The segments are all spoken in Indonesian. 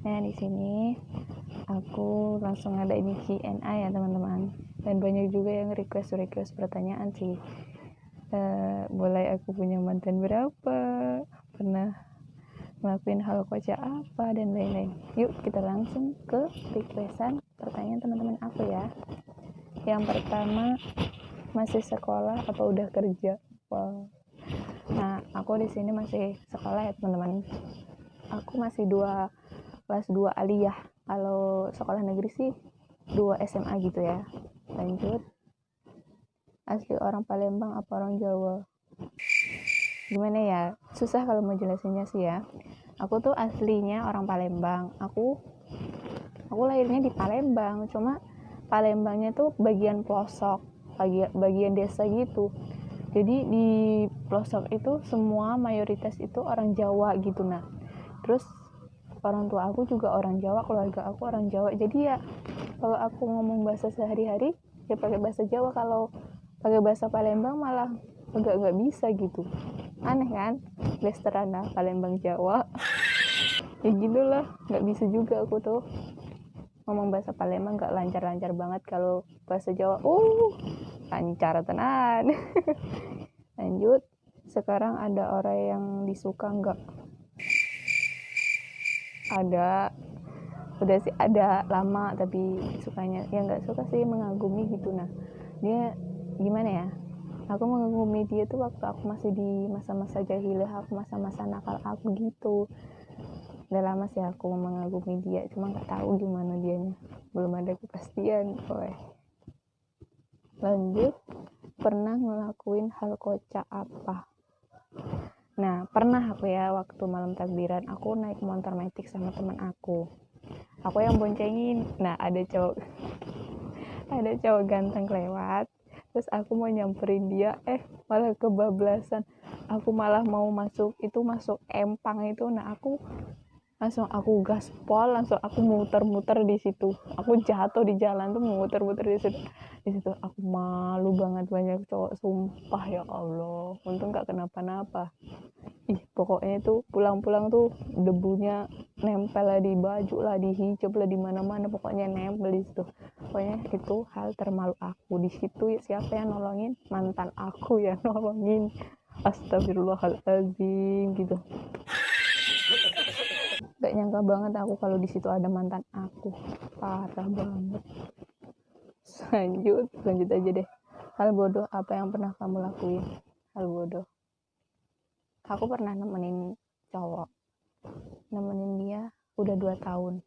Nah, di sini aku langsung ada ini Q&A ya teman-teman. Dan banyak juga yang request pertanyaan sih. Boleh aku punya mantan berapa? Pernah ngelakuin hal kocak apa dan lain-lain. Yuk kita langsung ke requestan pertanyaan teman-teman aku ya. Yang pertama, masih sekolah apa udah kerja? Wow. Nah, aku di sini masih sekolah ya teman-teman. Aku masih kelas 2 aliyah. Kalau sekolah negeri sih 2 SMA gitu ya. Lanjut. Asli orang Palembang apa orang Jawa? Gimana ya? Susah kalau mau jelasinnya sih ya. Aku tuh aslinya orang Palembang. Aku lahirnya di Palembang, cuma Palembangnya tuh bagian pelosok, bagian desa gitu. Jadi di pelosok itu semua mayoritas itu orang Jawa gitu. Nah, terus orang tua aku juga orang Jawa, keluarga aku orang Jawa. Jadi ya kalau aku ngomong bahasa sehari-hari ya pakai bahasa Jawa, kalau pakai bahasa Palembang malah nggak bisa gitu. Aneh kan? Westerana Palembang Jawa. Ya gitulah, nggak bisa juga aku tuh ngomong bahasa Palembang, nggak lancar-lancar banget. Kalau bahasa Jawa lancar tenan. Lanjut, sekarang ada orang yang disuka nggak? Ada, udah sih ada lama, tapi sukanya ya nggak suka sih, mengagumi gitu. Nah, dia gimana ya, aku mengagumi dia tuh waktu aku masih di masa-masa jahiliyah, aku masa-masa nakal aku gitu. Udah lama sih aku mengagumi dia, cuma nggak tahu gimana dianya, belum ada kepastian. Lanjut, pernah ngelakuin hal kocak apa? Nah, pernah aku ya, waktu malam takbiran aku naik motor metik sama teman aku yang boncengin. Nah, ada cowok ganteng lewat, terus aku mau nyamperin dia, malah kebablasan. Aku malah mau masuk empang itu. Nah, aku gaspol, langsung aku muter-muter di situ. Aku jatuh di jalan tuh, muter-muter di situ. Aku malu banget, banyak cowok, sumpah ya Allah. Untung gak kenapa-napa. Pokoknya itu pulang-pulang tuh debunya nempel lah di baju lah, di hijab lah, di mana-mana, pokoknya nempel di situ. Pokoknya itu hal termalu aku di situ. Siapa yang nolongin? Mantan aku yang nolongin. Astagfirullahaladzim gitu. Gak nyangka banget aku kalau di situ ada mantan aku, parah banget. Lanjut aja deh. Hal bodoh apa yang pernah kamu lakuin? Hal bodoh, aku pernah nemenin dia udah 2 tahun.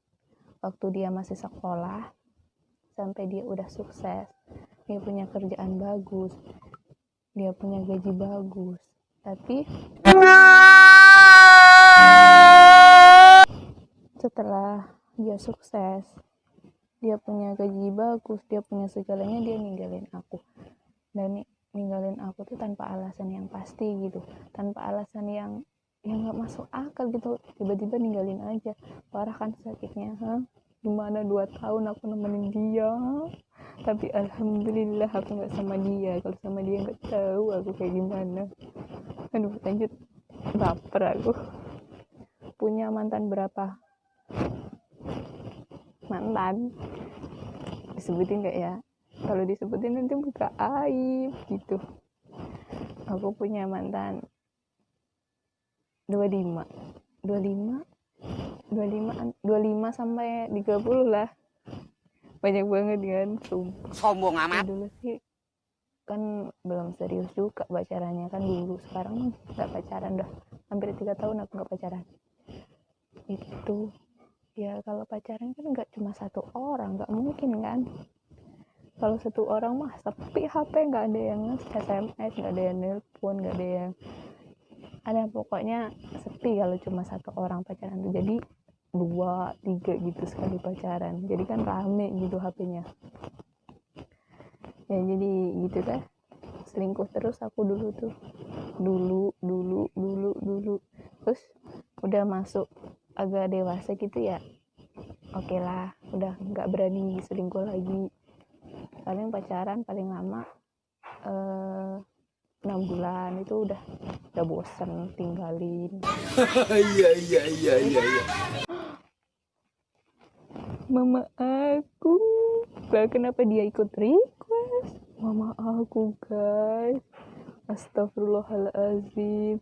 Waktu dia masih sekolah sampai dia udah sukses, dia punya kerjaan bagus, dia punya gaji bagus, tapi setelah dia sukses, dia punya gaji bagus, dia punya segalanya, dia ninggalin aku. Dan ninggalin aku tuh tanpa alasan yang pasti gitu, tanpa alasan yang nggak masuk akal gitu. Tiba-tiba ninggalin aja, parah kan sakitnya. Gimana 2 tahun aku nemenin dia, tapi alhamdulillah aku nggak sama dia. Kalau sama dia nggak tahu aku kayak gimana. Aduh, lanjut, baper aku. Punya mantan berapa? Mantan disebutin nggak ya? Kalau disebutin nanti buka aib gitu. Aku punya mantan 25 sampai 30 lah. Banyak banget kan, sombong amat. Dulu sih kan belum serius juga pacarannya kan dulu. Sekarang nggak pacaran, udah hampir 3 tahun aku nggak pacaran. Itu ya, kalau pacaran kan nggak cuma satu orang, nggak mungkin kan. Kalau satu orang mah sepi HP, nggak ada yang SMS, nggak ada yang nelpon, nggak ada yang pokoknya sepi kalau cuma satu orang pacaran tuh. Jadi 2, 3 gitu sekali pacaran, jadi kan rame gitu HP-nya ya. Jadi gitu deh, selingkuh terus aku dulu terus udah masuk agak dewasa gitu ya, oke lah, udah nggak berani selingkuh lagi. Paling pacaran paling lama 6 bulan itu udah bosen, tinggalin. Iya. Mama aku. Lah kenapa dia ikut request? Mama aku, guys. Astagfirullahaladzim.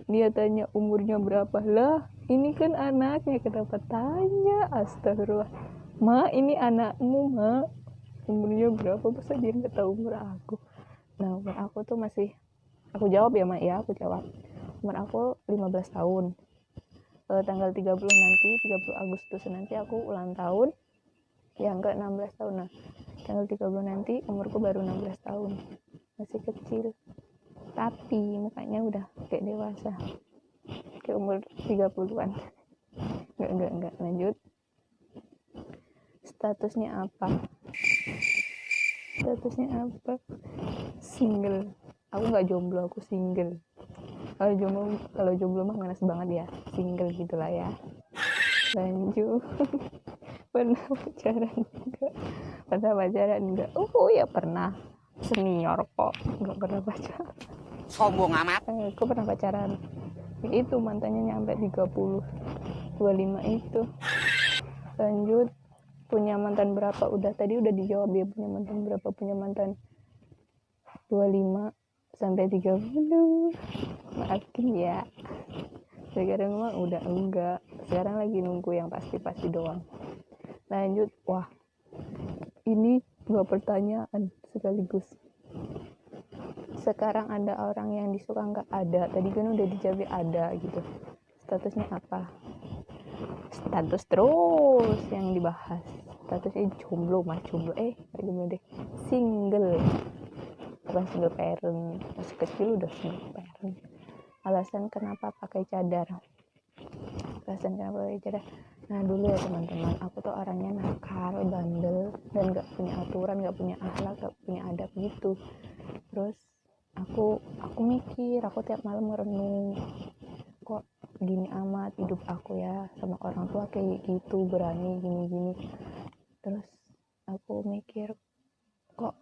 Dia tanya umurnya berapa. Lah, ini kan anaknya, kenapa tanya? Astagfirullah. Ma, ini anakmu, Ma. Umurnya berapa? Masa dia nggak tahu umur aku? Nah, umur aku tuh masih, aku jawab ya, Ma, ya, aku jawab. Umur aku 15 tahun. Tanggal 30 nanti, 30 Agustus nanti aku ulang tahun. Yang ke 16 tahun. Nah, tanggal 30 nanti umurku baru 16 tahun. Masih kecil. Tapi mukanya udah kayak dewasa. Kayak umur 30-an. Enggak. Lanjut. Statusnya apa? Single. Aku nggak jomblo, aku single. Kalau jomblo mah ngenes banget ya. Single gitulah ya. Lanjut. Pernah pacaran enggak? Oh ya pernah. Senior kok, nggak pernah pacaran. Sombong amat. Aku pernah pacaran. Itu mantannya nyampe 30, 25 itu. Lanjut. Punya mantan berapa? Tadi udah dijawab ya, punya mantan berapa? Punya mantan 25 sampai 30. Maafin ya. Sekarang mah udah enggak. Sekarang lagi nunggu yang pasti-pasti doang. Lanjut. Wah, ini 2 pertanyaan sekaligus. Sekarang ada orang yang disuka nggak? Ada. Tadi kan udah dijawab ada gitu. Statusnya apa? Status terus yang dibahas. Statusnya jomblo, mas jomblo. Jomblo deh. Single. Bukan single parent. Masih kecil udah single parent. Alasan kenapa pakai cadar? Nah dulu ya teman-teman, aku tuh orangnya nakal, bandel, dan gak punya aturan, gak punya akhlak, gak punya adab gitu. Terus aku mikir, aku tiap malam merenung, kok gini amat hidup aku ya, sama orang tua kayak gitu, berani gini-gini. Terus aku mikir, kok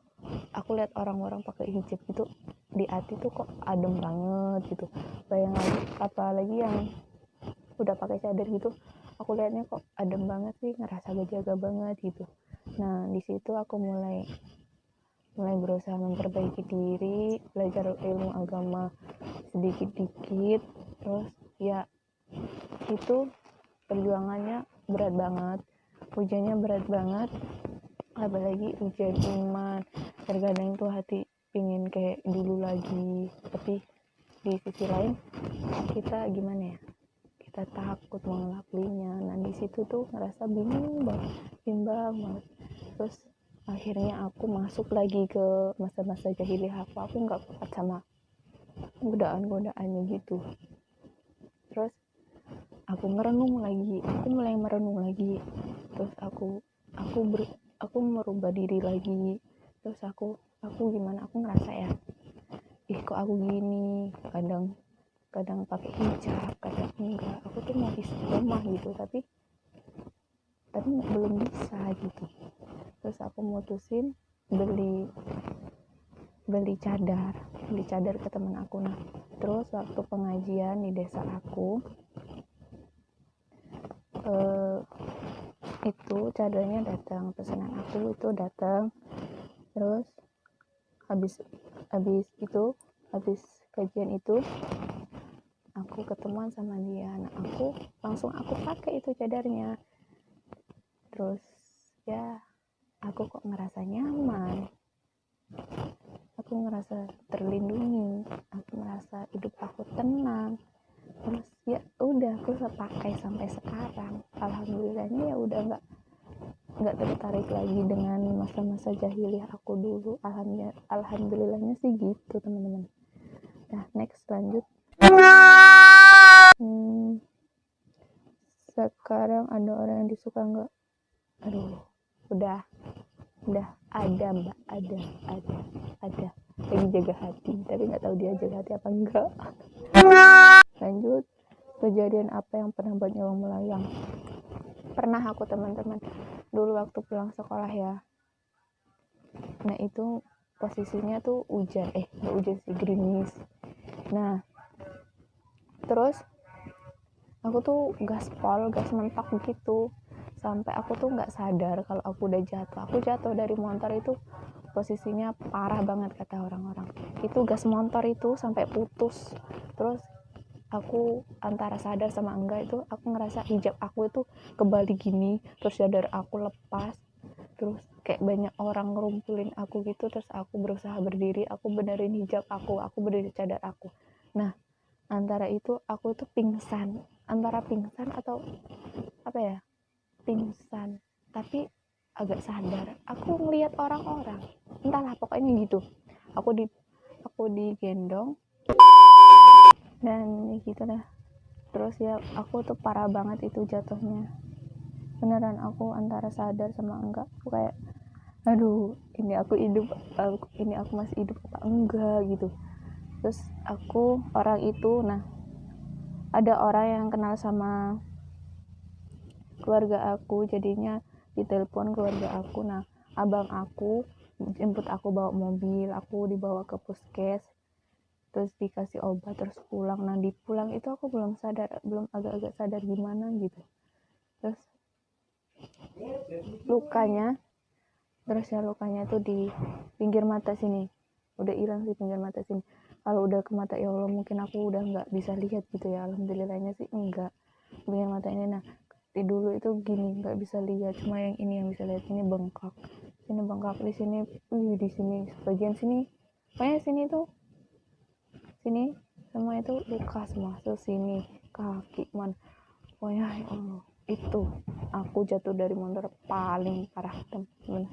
aku lihat orang-orang pakai hijab gitu, di hati tuh kok adem banget gitu. Apalagi yang udah pakai cadar gitu, aku lihatnya kok adem banget sih, ngerasa jaga banget gitu. Nah di situ aku mulai berusaha memperbaiki diri, belajar ilmu agama sedikit-dikit. Terus ya itu perjuangannya berat banget, ujiannya berat banget, apalagi ujian iman. Terkadang tuh hati pingin kayak dulu lagi, tapi di sisi lain kita gimana ya, kita takut mau ngelakuinnya. Nah di situ tuh ngerasa bimbang banget. Terus akhirnya aku masuk lagi ke masa-masa jahiliyah aku nggak kuat sama godaan-godaannya gitu. Terus aku mulai merenung lagi. Terus aku merubah diri lagi. Terus aku gimana, aku ngerasa ya, kok aku gini, kadang pakai hijab, kadang enggak. Aku tuh mau istiqomah gitu, tapi belum bisa gitu. Terus aku mutusin beli cadar ke teman aku. Nah terus waktu pengajian di desa aku, itu cadarnya datang, pesanan aku itu datang. Terus habis kajian itu aku ketemuan sama dia. Nah aku pakai itu cadarnya. Terus ya aku kok ngerasa nyaman, aku ngerasa terlindungi, aku merasa hidup aku tenang. Terus ya udah aku pakai sampai sekarang. Alhamdulillahnya ya udah nggak tertarik lagi dengan masa-masa jahiliyah aku dulu. Alhamdulillahnya sih gitu teman-teman. Nah next lanjut. Sekarang ada orang yang disuka nggak? Aduh, udah ada mbak, ada lagi jaga hati, tapi nggak tahu dia jaga hati apa enggak. Lanjut. Kejadian apa yang pernah buat nyawa melayang? Pernah aku teman-teman, dulu waktu pulang sekolah ya. Nah itu posisinya tuh hujan, nggak hujan sih, gerimis. Nah terus aku tuh gas mentok gitu sampai aku tuh nggak sadar kalau aku udah jatuh. Aku jatuh dari motor itu posisinya parah banget kata orang-orang. Itu gas motor itu sampai putus. Terus aku antara sadar sama enggak itu aku ngerasa hijab aku itu kebalik gini, terus sadar aku lepas, terus kayak banyak orang ngerumpulin aku gitu, terus aku berusaha berdiri, aku benerin hijab aku berdiri cadar aku. Nah, antara itu aku tuh pingsan, antara pingsan atau apa ya, pingsan tapi agak sadar. Aku ngelihat orang-orang, entahlah pokoknya gitu. Aku digendong dan gitu dah. Terus ya aku tuh parah banget itu jatuhnya, beneran aku antara sadar sama enggak. Aku kayak aduh, ini aku hidup, ini aku masih hidup apa enggak gitu. Terus orang itu, nah ada orang yang kenal sama keluarga aku, jadinya ditelepon keluarga aku. Nah, abang aku jemput aku bawa mobil, aku dibawa ke puskes, terus dikasih obat, terus pulang. Nah, di pulang itu aku belum agak-agak sadar gimana gitu. Terus lukanya tuh di pinggir mata sini udah hilang sih, pinggir mata sini. Kalau udah ke mata, ya Allah, mungkin aku udah nggak bisa lihat gitu ya. Alhamdulillahnya sih enggak, pinggir mata ini. Nah, dulu itu gini, nggak bisa lihat, cuma yang ini yang bisa lihat. Ini bengkak, di sini, di sini bagian sini, pokoknya sini tuh, sini semua itu luka semua. Terus sini kaki man, pokoknya ya Allah, itu aku jatuh dari motor paling parah temen.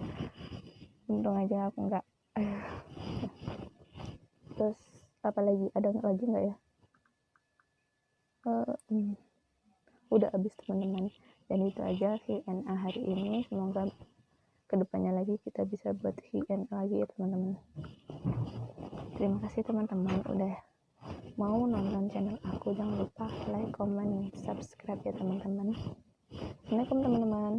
Untung aja aku nggak. Terus apa lagi, ada lagi nggak ya? Udah habis teman-teman, dan itu aja Q&A hari ini. Semoga kedepannya lagi kita bisa buat Q&A lagi ya teman-teman. Terima kasih teman-teman udah mau nonton channel aku. Jangan lupa like, comment, subscribe ya teman-teman. Assalamualaikum teman-teman.